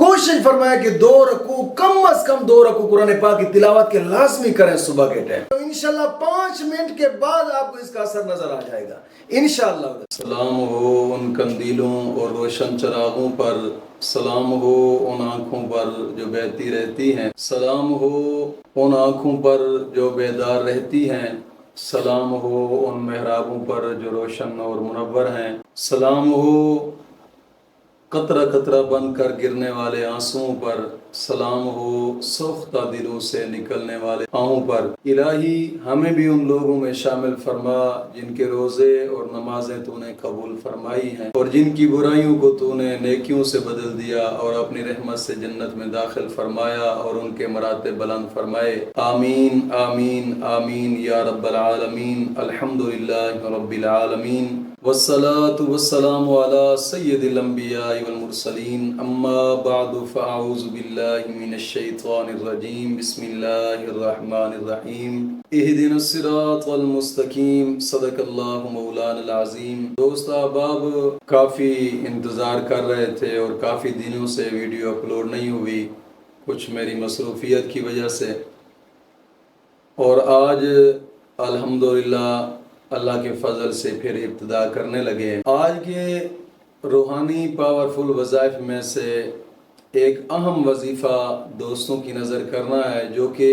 کوشش فرمائے کہ 2 رکوع کم از کم 2 رکوع قرآن پاک کی تلاوت کے لازمی کریں صبح کے ٹائم. تو انشاءاللہ 5 منٹ کے بعد آپ کو اس کا اثر نظر آ جائے گا انشاءاللہ. سلام ہو ان قندیلوں اور روشن چراغوں پر، سلام ہو ان آنکھوں پر جو بہتی رہتی ہیں، سلام ہو ان آنکھوں پر جو بیدار رہتی ہیں، سلام ہو ان محرابوں پر جو روشن اور منور ہیں، سلام ہو قطرہ قطرہ بن کر گرنے والے آنسوؤں پر، سلام ہو سوختہ دلوں سے نکلنے والے آہوں پر. الہی ہمیں بھی ان لوگوں میں شامل فرما جن کے روزے اور نمازیں تو نے قبول فرمائی ہیں اور جن کی برائیوں کو تو نے نیکیوں سے بدل دیا اور اپنی رحمت سے جنت میں داخل فرمایا اور ان کے مراتب بلند فرمائے. آمین آمین آمین یا رب العالمین. الحمدللہ رب العالمین والصلاة والسلام على سید الانبیاء والمرسلین. اما بعد فاعوذ باللہ من الشیطان الرجیم. بسم اللہ الرحمن الرحیم. اہدنا الصراط المستقیم. صدق اللہ مولانا العظیم. دوست احباب، کافی انتظار کر رہے تھے اور کافی دنوں سے ویڈیو اپلوڈ نہیں ہوئی، کچھ میری مصروفیت کی وجہ سے، اور آج الحمدللہ اللہ کے فضل سے پھر ابتدا کرنے لگے. آج کے روحانی پاورفل وظائف میں سے ایک اہم وظیفہ دوستوں کی نظر کرنا ہے، جو کہ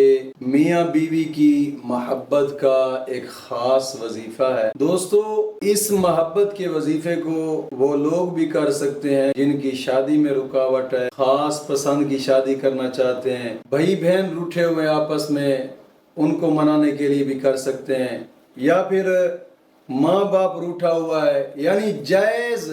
میاں بیوی کی محبت کا ایک خاص وظیفہ ہے. دوستو، اس محبت کے وظیفے کو وہ لوگ بھی کر سکتے ہیں جن کی شادی میں رکاوٹ ہے، خاص پسند کی شادی کرنا چاہتے ہیں، بھائی بہن روٹھے ہوئے آپس میں، ان کو منانے کے لیے بھی کر سکتے ہیں، یا پھر ماں باپ روٹھا ہوا ہے، یعنی جائز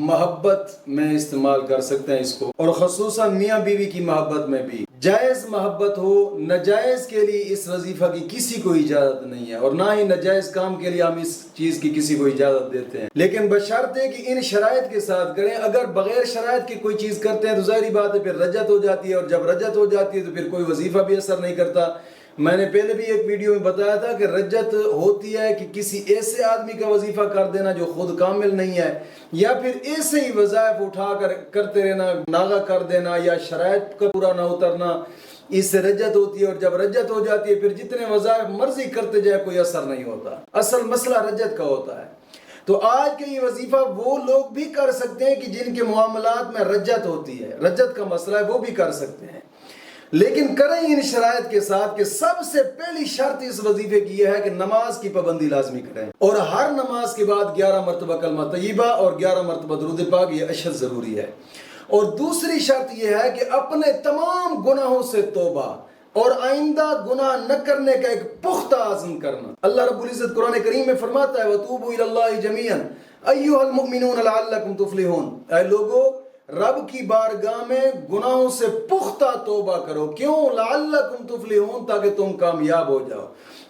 محبت میں استعمال کر سکتے ہیں اس کو. اور خصوصاً میاں بیوی کی محبت میں بھی جائز محبت ہو، ناجائز کے لیے اس وظیفہ کی کسی کو اجازت نہیں ہے، اور نہ ہی ناجائز کام کے لیے ہم اس چیز کی کسی کو اجازت دیتے ہیں، لیکن بشرطے کہ ان شرائط کے ساتھ کریں. اگر بغیر شرائط کی کوئی چیز کرتے ہیں تو ظاہری بات ہے پھر رجعت ہو جاتی ہے، اور جب رجعت ہو جاتی ہے تو پھر کوئی وظیفہ بھی اثر نہیں کرتا. میں نے پہلے بھی ایک ویڈیو میں بتایا تھا کہ رجعت ہوتی ہے کہ کسی ایسے آدمی کا وظیفہ کر دینا جو خود کامل نہیں ہے، یا پھر ایسے ہی وظائف اٹھا کر کرتے رہنا، ناغہ کر دینا، یا شرائط کا پورا نہ اترنا، اس سے رجعت ہوتی ہے. اور جب رجعت ہو جاتی ہے پھر جتنے وظائف مرضی کرتے جائے کوئی اثر نہیں ہوتا. اصل مسئلہ رجعت کا ہوتا ہے. تو آج کے یہ وظیفہ وہ لوگ بھی کر سکتے ہیں کہ جن کے معاملات میں رجعت ہوتی ہے، رجعت کا مسئلہ ہے، وہ بھی کر سکتے ہیں، لیکن کریں ان شرائط کے ساتھ کہ سب سے پہلی شرط اس وظیفے کی یہ ہے کہ نماز کی پابندی لازمی کریں، اور ہر نماز کے بعد 11 مرتبہ کلمہ طیبہ اور 11 مرتبہ درود پاک، یہ اشد ضروری ہے. اور دوسری شرط یہ ہے کہ اپنے تمام گناہوں سے توبہ اور آئندہ گناہ نہ کرنے کا ایک پختہ عزم کرنا. اللہ رب العزت قرآن کریم میں فرماتا ہے وَتُوبُوا إِلَى اللَّهِ جَمِيعًا أَيُّهَا الْمُؤْمِنُونَ لَعَلَّكُمْ تُفْلِحُونَ. اے لوگو، رب کی بارگاہ میں گناہوں سے پختہ توبہ کرو. کیوں؟ لعلکم تفلحون، تاکہ تم کامیاب ہو جاؤ.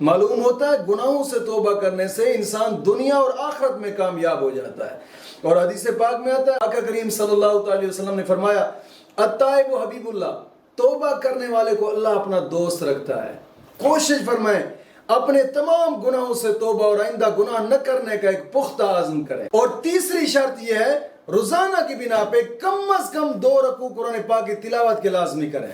معلوم ہوتا ہے گناہوں سے توبہ کرنے سے انسان دنیا اور آخرت میں کامیاب ہو جاتا ہے. اور حدیث پاک میں آتا ہے آقا کریم صلی اللہ علیہ وسلم نے فرمایا التائب حبیب اللہ، توبہ کرنے والے کو اللہ اپنا دوست رکھتا ہے. کوشش فرمائیں اپنے تمام گناہوں سے توبہ اور آئندہ گناہ نہ کرنے کا ایک پختہ عزم کریں. اور تیسری شرط یہ ہے روزانہ کی بنا پہ کم از کم 2 رکوع قرآن پاک کی تلاوت کے لازمی کریں.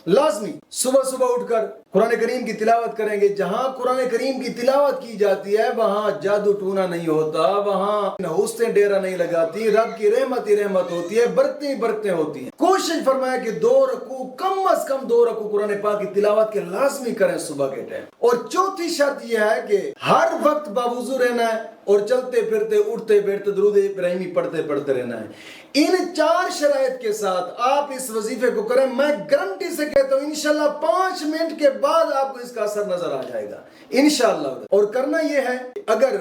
لازمی صبح اٹھ کر قرآن کریم کی تلاوت کریں گے. جہاں قرآن کریم کی تلاوت کی جاتی ہے وہاں جادو ٹونا نہیں ہوتا، وہاں نحوستیں ڈیرا نہیں لگاتی، رب کی رحمت ہی رحمت ہوتی ہے، برکتیں ہی برکتیں ہوتی ہیں. کوشش فرمائے کہ 2 رکوع کم از کم 2 رکوع قرآن پاک کی تلاوت کے لازمی کریں صبح کے ٹائم. اور چوتھی شرط یہ ہے کہ ہر وقت باوضو رہنا ہے اور چلتے پھرتے اٹھتے بیٹھتے درود ابراہیمی پڑھتے رہنا ہے. ان 4 شرائط کے ساتھ آپ اس وظیفے کو کریں، میں گارنٹی سے کہتا ہوں انشاءاللہ 5 منٹ کے بعد آپ کو اس کا اثر نظر آ جائے گا انشاءاللہ. اور کرنا یہ ہے اگر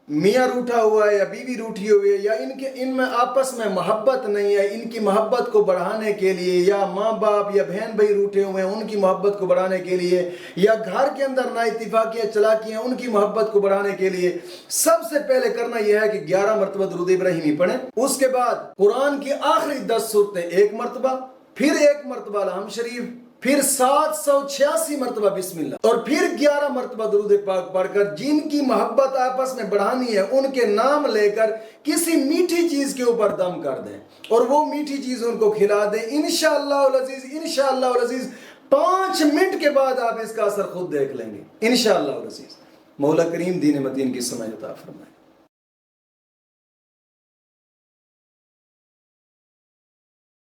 میاں روٹھا ہوا ہے یا بیوی روٹھی ہوئی ہے، یا ان میں آپس میں محبت نہیں ہے، ان کی محبت کو بڑھانے کے لیے، یا ماں باپ یا بہن بھائی روٹھے ہوئے ہیں ان کی محبت کو بڑھانے کے لیے، یا گھر کے اندر نا اتفاقیاں چلاکیاں ان کی محبت کو بڑھانے کے لیے، سب سے پہلے کرنا یہ ہے کہ 11 مرتبہ درود ابراہیمی پڑھیں. اس کے بعد قرآن کی آخری 10 سورتیں 1 مرتبہ، پھر 1 مرتبہ الحمد شریف، پھر 786 مرتبہ بسم اللہ اور پھر 11 مرتبہ درود پاک پڑھ کر جن کی محبت آپس میں بڑھانی ہے ان کے نام لے کر کسی میٹھی چیز کے اوپر دم کر دیں اور وہ میٹھی چیز ان کو کھلا دیں. انشاءاللہ العزیز انشاءاللہ العزیز 5 منٹ کے بعد آپ اس کا اثر خود دیکھ لیں گے انشاءاللہ العزیز. مولا کریم دین متین کی سمجھ عطا فرمائے.